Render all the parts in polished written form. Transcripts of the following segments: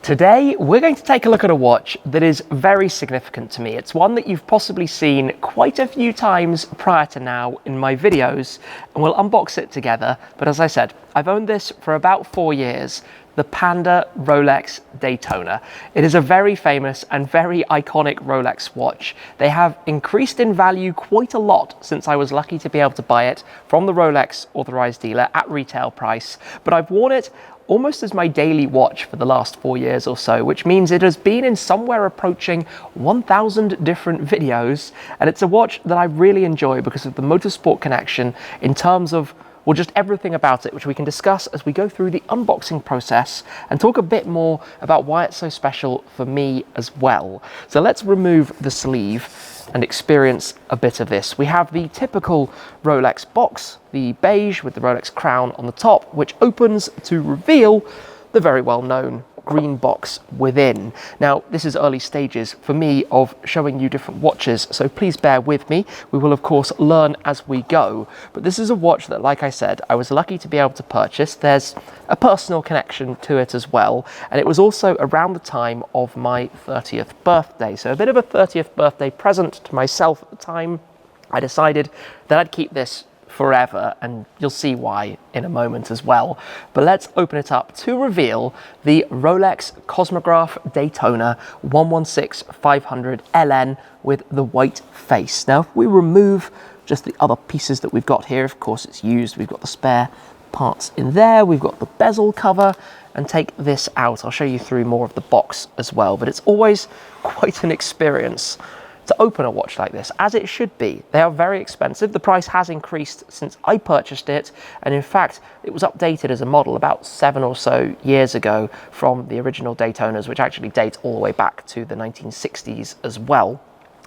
Today, we're going to take a look at a watch that is very significant to me. It's one that you've possibly seen quite a few times prior to now in my videos, and we'll unbox it together. But as I said, I've owned this for about 4 years, the Panda Rolex Daytona. It is a very famous and very iconic Rolex watch. They have increased in value quite a lot since I was lucky to be able to buy it from the Rolex authorized dealer at retail price, but I've worn it almost as my daily watch for the last 4 years or so, which means it has been in somewhere approaching 1,000 different videos, and it's a watch that I really enjoy because of the motorsport connection in terms of, well, just everything about it, which we can discuss as we go through the unboxing process and talk a bit more about why it's so special for me as well. So let's remove the sleeve and experience a bit of this. We have the typical Rolex box, the beige with the Rolex crown on the top, which opens to reveal the very well-known green box within. Now, this is early stages for me of showing you different watches, so please bear with me. We will, of course, learn as we go. But this is a watch that, like I said, I was lucky to be able to purchase. There's a personal connection to it as well, and it was also around the time of my 30th birthday. So a bit of a 30th birthday present to myself at the time. I decided that I'd keep this forever, and you'll see why in a moment as well. But let's open it up to reveal the Rolex Cosmograph Daytona 116-500 LN with the white face. Now, if we remove just the other pieces that we've got here, of course it's used, we've got the spare parts in there, we've got the bezel cover, and take this out. I'll show you through more of the box as well, but it's always quite an experience to open a watch like this, as it should be. They are very expensive. The price has increased since I purchased it, and in fact it was updated as a model about 7 or so years ago from the original Daytonas, which actually date all the way back to the 1960s as well.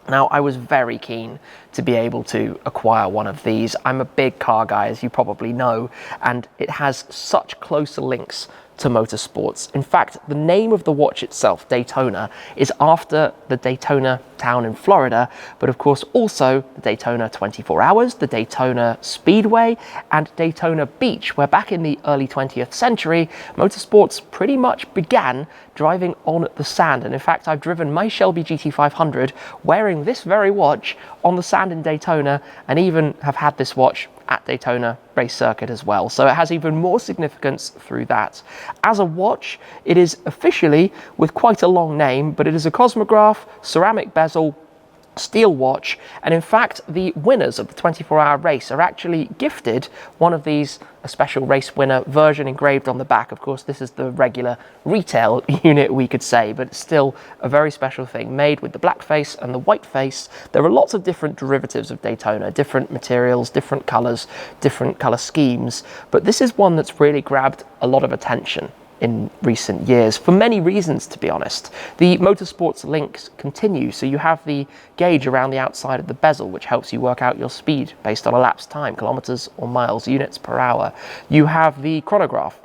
Now, I was very keen to be able to acquire one of these. I'm a big car guy, as you probably know, and it has such closer links to motorsports. In fact, the name of the watch itself, Daytona, is after the Daytona town in Florida, but of course also the Daytona 24 Hours, the Daytona Speedway, and Daytona Beach, where back in the early 20th century, motorsports pretty much began driving on the sand. And in fact, I've driven my Shelby GT500 wearing this very watch on the sand in Daytona, and even have had this watch at Daytona race circuit as well. So it has even more significance through that. As a watch, it is officially, with quite a long name, but it is a Cosmograph, ceramic bezel, steel watch, and in fact the winners of the 24-hour race are actually gifted one of these, a special race winner version engraved on the back. Of course, this is the regular retail unit, we could say, but it's still a very special thing made with the black face and the white face. There are lots of different derivatives of Daytona, different materials, different colors, different color schemes, but this is one that's really grabbed a lot of attention in recent years, for many reasons, to be honest. The motorsports links continue, so you have the gauge around the outside of the bezel, which helps you work out your speed based on elapsed time, kilometers or miles, units per hour. You have the chronograph,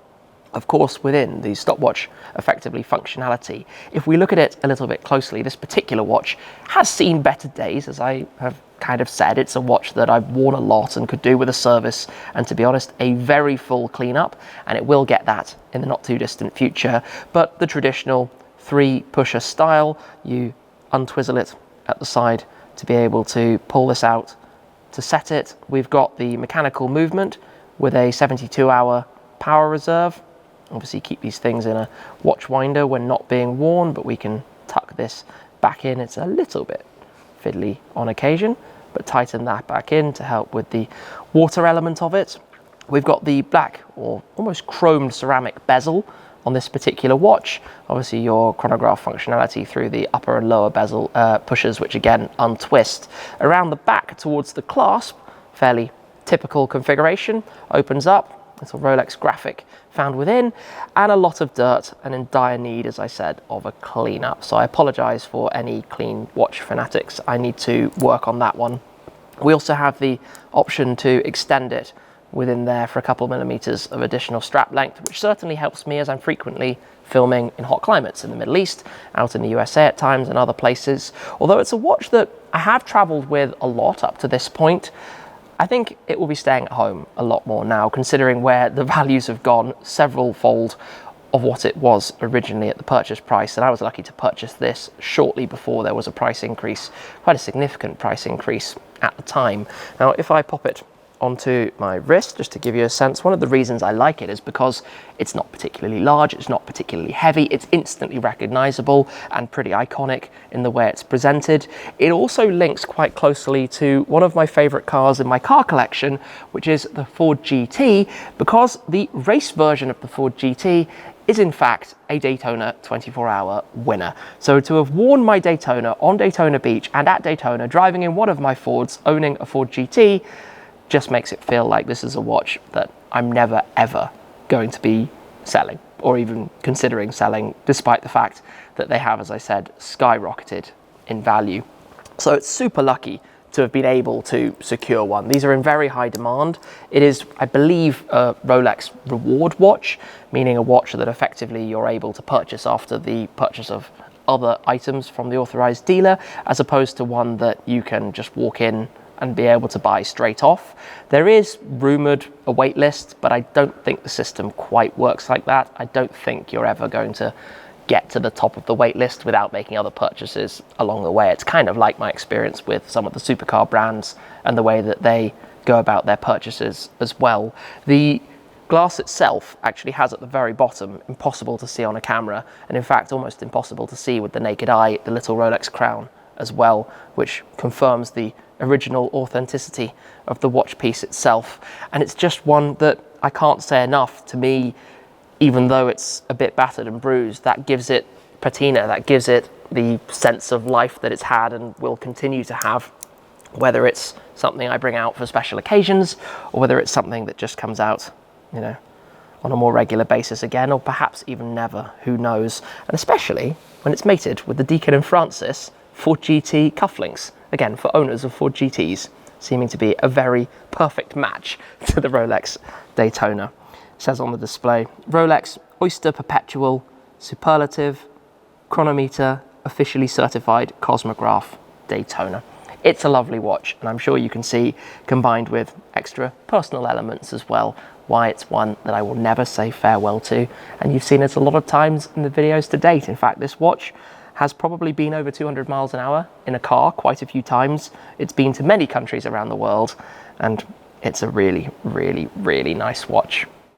of course, within the stopwatch effectively functionality. If we look at it a little bit closely, this particular watch has seen better days, as I have kind of said. It's a watch that I've worn a lot and could do with a service, and to be honest, a very full cleanup, and it will get that in the not too distant future. But the traditional 3-pusher style, you untwizzle it at the side to be able to pull this out to set it. We've got the mechanical movement with a 72-hour power reserve. Obviously keep these things in a watch winder when not being worn, but we can tuck this back in. It's a little bit fiddly on occasion, but tighten that back in to help with the water element of it. We've got the black or almost chromed ceramic bezel on this particular watch. Obviously your chronograph functionality through the upper and lower bezel pushers, which again untwist. Around the back towards the clasp, fairly typical configuration, opens up, little Rolex graphic found within, and a lot of dirt, and in dire need, as I said, of a cleanup. So I apologize for any clean watch fanatics. I need to work on that one. We also have the option to extend it within there for a couple of millimeters of additional strap length, which certainly helps me as I'm frequently filming in hot climates in the Middle East, out in the USA at times, and other places. Although it's a watch that I have traveled with a lot up to this point, I think it will be staying at home a lot more now, considering where the values have gone several fold of what it was originally at the purchase price. And I was lucky to purchase this shortly before there was a price increase, quite a significant price increase at the time. Now, if I pop it onto my wrist, just to give you a sense, one of the reasons I like it is because it's not particularly large, it's not particularly heavy, it's instantly recognizable and pretty iconic in the way it's presented. It also links quite closely to one of my favorite cars in my car collection, which is the Ford GT, because the race version of the Ford GT is in fact a Daytona 24-hour winner. So to have worn my Daytona on Daytona Beach and at Daytona, driving in one of my Fords, owning a Ford GT, just makes it feel like this is a watch that I'm never ever going to be selling, or even considering selling, despite the fact that they have, as I said, skyrocketed in value. So it's super lucky to have been able to secure one. These are in very high demand. It is, I believe, a Rolex reward watch, meaning a watch that effectively you're able to purchase after the purchase of other items from the authorized dealer, as opposed to one that you can just walk in and be able to buy straight off. There is rumored a wait list, but I don't think the system quite works like that. I don't think you're ever going to get to the top of the wait list without making other purchases along the way. It's kind of like my experience with some of the supercar brands and the way that they go about their purchases as well. The glass itself actually has at the very bottom, impossible to see on a camera, and in fact almost impossible to see with the naked eye, the little Rolex crown as well, which confirms the original authenticity of the watch piece itself. And it's just one that I can't say enough. To me, even though it's a bit battered and bruised, that gives it patina, that gives it the sense of life that it's had and will continue to have, whether it's something I bring out for special occasions or whether it's something that just comes out, you know, on a more regular basis again, or perhaps even never, who knows. And especially when it's mated with the Deakin and Francis Ford GT cufflinks, again for owners of Ford GTs, seeming to be a very perfect match to the Rolex Daytona. It says on the display, Rolex Oyster Perpetual Superlative Chronometer officially certified Cosmograph Daytona. It's a lovely watch, and I'm sure you can see, combined with extra personal elements as well, why it's one that I will never say farewell to. And you've seen it a lot of times in the videos to date. In fact, this watch has probably been over 200 miles an hour in a car quite a few times. It's been to many countries around the world, and it's a really, really, really nice watch.